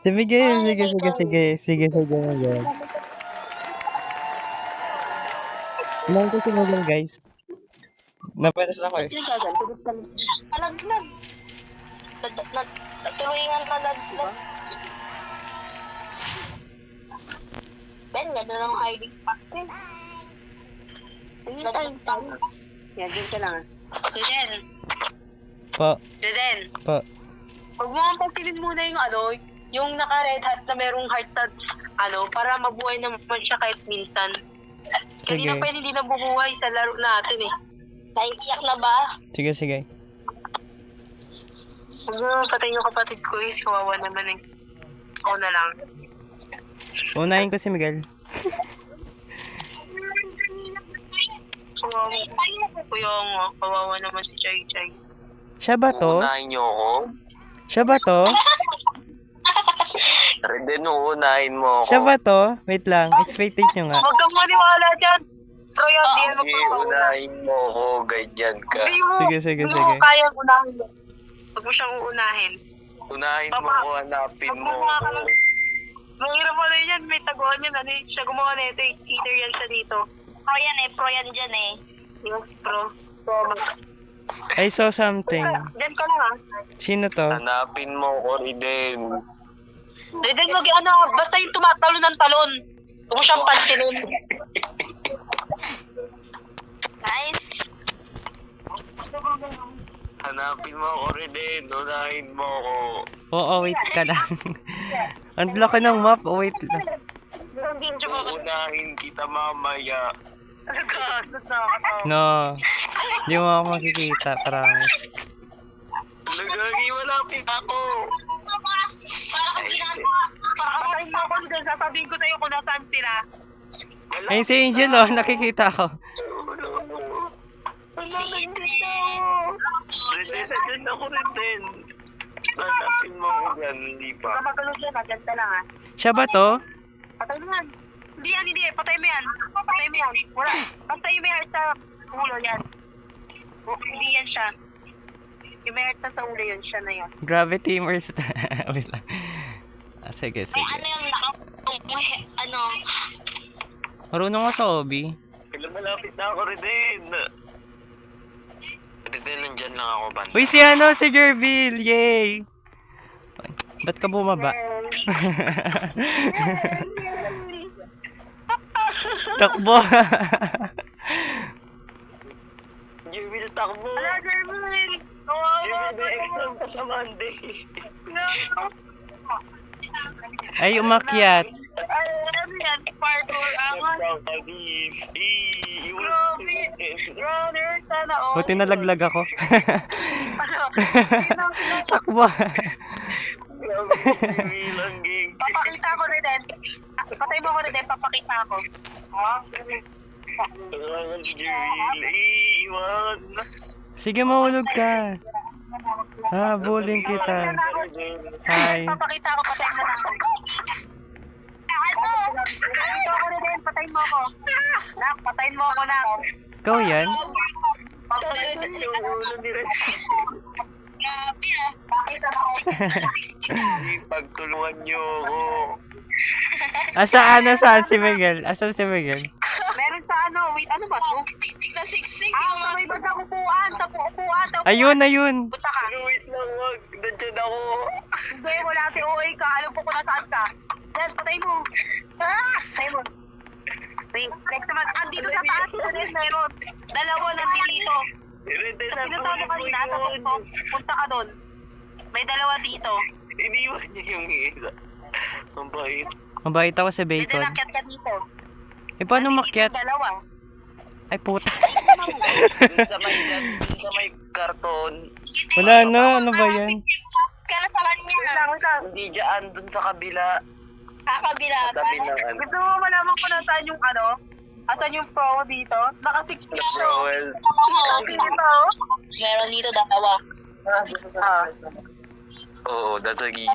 Sige, Miguel. Ilan ko si Miguel, guys? Napatas ako eh. Nalaglag. Tuloy nga nalaglag. Ben, ganda ng hiding spot din. Yan, dyan ka lang. Juden. Po. Huwag mo nga pagpilin muna yung yung naka-red hat na merong heart sa para mabuhay naman siya kahit minsan. Kanina pa hindi nabubuhay sa laro natin eh. Naiiyak na ba? Sige. Huwag mo patay yung kapatid ko kawawa naman eh. Ako na lang. Unahin ko si Miguel. Kawawa naman si Chay. Siya ba to? Unahin niyo ako? Siya ba to? Reden, uunahin mo ako. Siya ba to? Wait lang, expectate nyo nga. Huwag kang maniwala dyan. So yan, di ano Sige, unahin mo ako. Ganyan ka. Sige. Hindi mo kaya unahin. Huwag mo siyang uunahin. Unahin mo ako, hanapin mo ako. Mahirap pala yan, may taguan yan. Siya gumawa na ito, either yan siya dito. Pro yan dyan eh. Yes, pro. I saw something. Diyan ka lang ah. Sino to? Hanapin mo ako, Reden. Then basta yung tumatalo ng talon. Huwag mo siyang pansinin. Nice. Hanapin mo ako, Reden. Unahin mo ako. Oo, wait ka lang. Ang laki ng map. Wait lang. Uunahin kita mamaya. Nagkasot na ako. No. Hindi mo ako makikita, promise. Lagagi, malapit ako. Patayin mo ako dyan. Sasabihin ko sa'yo kung nasaan sila. Ayun si Angel, oh. Nakikita ko. Reden, sadyan ako, Reden. Hanapin mo ako dyan, hindi pa. Baka magalog yan. Dyan ka lang ah. Siya ba to? Patay mo yan. Hindi. Patay mo yan. Wala. Patay mo yan sa ulo yan. Hindi yan siya. Yung may heart sa ulo yun, siya na yun. Grabe teamers. Wait lang. Sige. Ano yung Marunong ka sa obi. Malapit na ako, Reden. Reden, nandyan lang ako, banda. Uy, si Jervil! Yay! Ba't ka bumaba? Takbo! Jervil, takbo! Wala, Jervil! Jervil, exam pa sa Monday. Ay, umakyat. Ay, ano yan? Parkour, angas. Brother, sana all. Buti nalaglag ako. Takbo! Papakita ko rin din. Patay mo ko rin din, papakita ko. Sige, mahulog ka. Bullying kita. Hi. Papakita ko, patay mo na ako. Papakita ko rin din, patay mo ako. Nak, patayin mo ako na. Ikaw yan? Grabe ah. Bakit ako? Pagtulungan niyo ako. Asaan si Miguel? Asan si Miguel? Meron sa wait, ano ba? Siksik na siksik. Sa may banda upuan, sa upuan. Ayun. Punta ka. Wait lang, wag. Nandiyan ako. Hindi mo natin OA ka. Alam ko kung nasaan ka. Yan, patay mo. Patay mo. Wait, next naman. Andito sa taas na rin meron. Dalawa nandito. Sa sinasabi kanina, sa tuktok, punta ka doon. May dalawa dito. Iniwan niya yung isa. Ang bait. Mabait ako sa May bacon. dinakyat ka dito. Paano makyat? Dalawa. Ay, puta. Dun sa may karton. Wala na. Ano ba yan? Kaya sa kanya. Hindi dyan, dun sa kabila. Kakabila Sa ka. tabi ng Gusto mo malaman kung nasaan yung asan yung pro dito? Naka-6 Joel. dito. Meron dito dalawa. Oo, nasa gilid.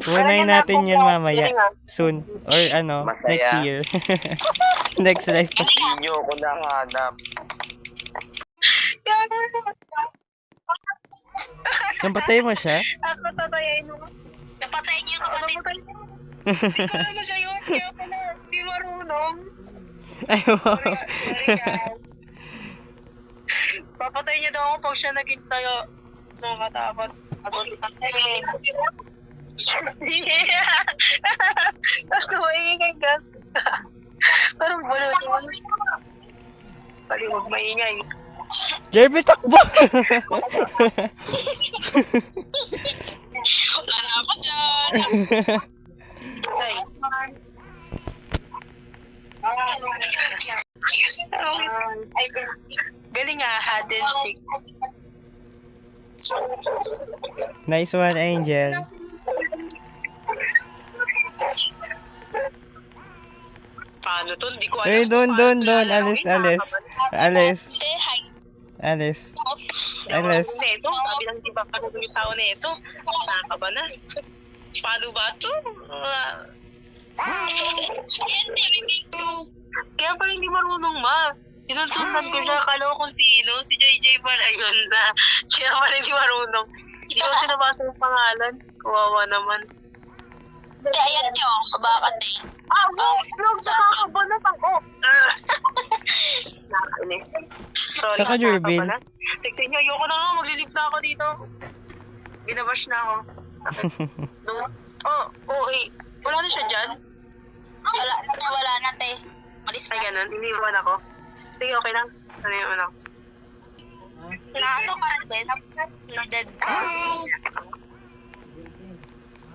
Unahin natin yan mamaya. Soon. Or Masaya. next year. Next life. Hindi nyo ako nahanap. Gago Napatay mo siya? Ako tatayin mo. Napatay niyo yung kapatid. Hindi ko alam na siya yun. Kaya pala, di marunong. Ay, wow. Sorry, guys. Papatay niya daw ako pag siya naging tayo. Nakakatakot. Ako maingay ka. Parang bulot. Pali, huwag maingay. Jerby, takbo! Wala na ako dyan. Ay. Ay, galing nga, hide and seek. Nice one, Angel. Paano to? Hindi ko alam. Uy, doon. Alis. Hindi, hi. Alis. Neto, sabi lang diba pa yung tao na ito. Nakakabanas. Paano ba ito? Kaya pala hindi marunong, ma. Sinunsundan ko siya, akala ko kung sino. Si JJ pala yun na. Kaya pala hindi marunong. Hindi ko sinabasa yung pangalan. Kawawa naman. Hindi, ayan niyo. Kabakat eh. Vlog sa kakabanas ako. Nakakainis. Sorry, Saka, Jervin. nakakabanas. Tignan niyo, ayoko na nga. Maglilip na ako dito. Binabash na ako. Wala na siya dyan. Wala na, te. Malis Ay, na. ganun. Iniwan ako. Sige, okay lang. Ano yung ano? Na ano ka rin din? Na-dead.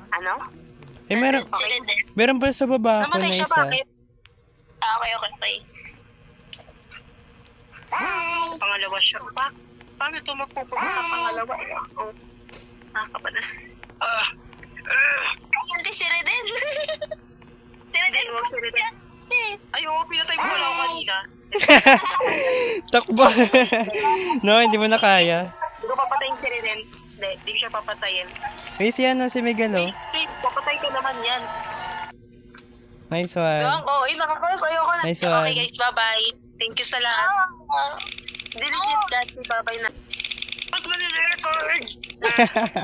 Ano? Eh, meron pa sa baba ako Namatay na siya, isa. bakit? Okay. Pangalawa siya. Paano ito magpupunta sa pangalawa? Oh, nakakabalas. Hindi, si Reden. Si Reden. Huwag si Reden. Ayoko, pinatay mo wala ako kanina. Takbo! No, hindi mo na kaya. Hindi ko papatayin si Reden. Hindi ko siya papatayin. Uy, si si Miguel, oh. Wait, papatay ka naman yan. Nice one. Nakakalas. Ayoko na. Nice one. Okay guys, bye-bye. Thank you sa lahat. Diligent dati, bye-bye na. Ba't mo nire-record?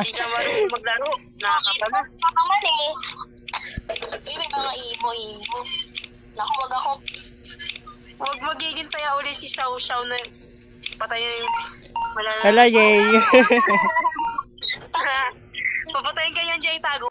Hindi ka marunong maglaro. Nakakabalas. Naman eh. Uy, may mga imo. Naku, wag ako. Huwag magiging taya ulit si Xiao na patay na yung wala na. Hala, yay! Papatayin ka niyan, Jay, tago.